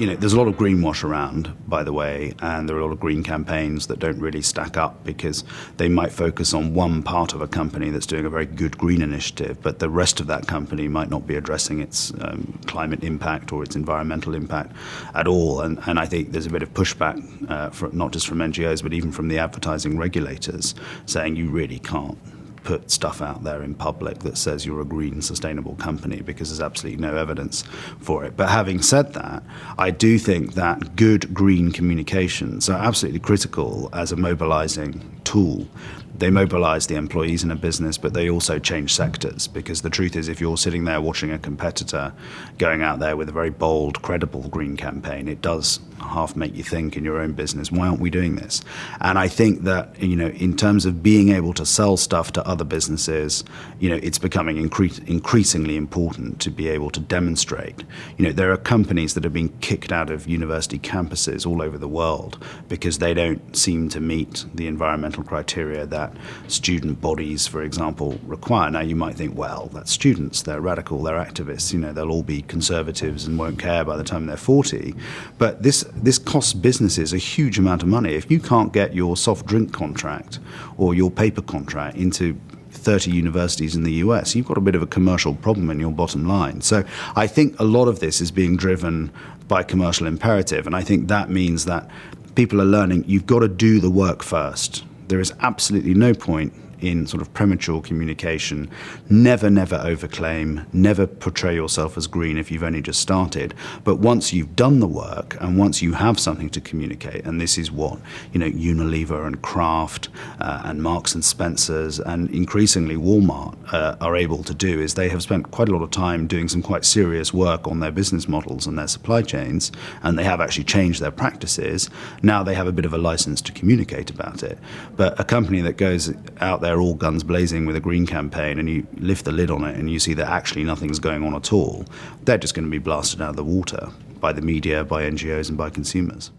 there's a lot of greenwash around, by the way, and there are a lot of green campaigns that don't really stack up because they might focus on one part of a company that's doing a very good green initiative, but the rest of that company might not be addressing its climate impact or its environmental impact at all. And I think there's a bit of pushback, not just from NGOs, but even from the advertising regulators, saying you really can't put stuff out there in public that says you're a green, sustainable company, because there's absolutely no evidence for it. But having said that, I do think that good green communications are absolutely critical as a mobilizing tool. They mobilize the employees in a business, but they also change sectors, because the truth is, if you're sitting there watching a competitor going out there with a very bold, credible green campaign, it does half make you think in your own business, why aren't we doing this? And I think that, in terms of being able to sell stuff to other businesses, it's becoming increasingly important to be able to demonstrate. There are companies that have been kicked out of university campuses all over the world because they don't seem to meet the environmental criteria that student bodies, for example, require. Now, you might think, well, that's students, they're radical, they're activists, they'll all be conservatives and won't care by the time they're 40. But this costs businesses a huge amount of money. If you can't get your soft drink contract or your paper contract into 30 universities in the US, you've got a bit of a commercial problem in your bottom line. So I think a lot of this is being driven by commercial imperative, and I think that means that people are learning you've got to do the work first. There is absolutely no point in sort of premature communication. Never overclaim, never portray yourself as green if you've only just started. But once you've done the work and once you have something to communicate, and this is what Unilever and Kraft and Marks and Spencer's and increasingly Walmart are able to do, is they have spent quite a lot of time doing some quite serious work on their business models and their supply chains, and they have actually changed their practices. Now they have a bit of a license to communicate about it. But a company that goes out there all guns blazing with a green campaign and you lift the lid on it and you see that actually nothing's going on at all, they're just going to be blasted out of the water by the media, by NGOs and by consumers.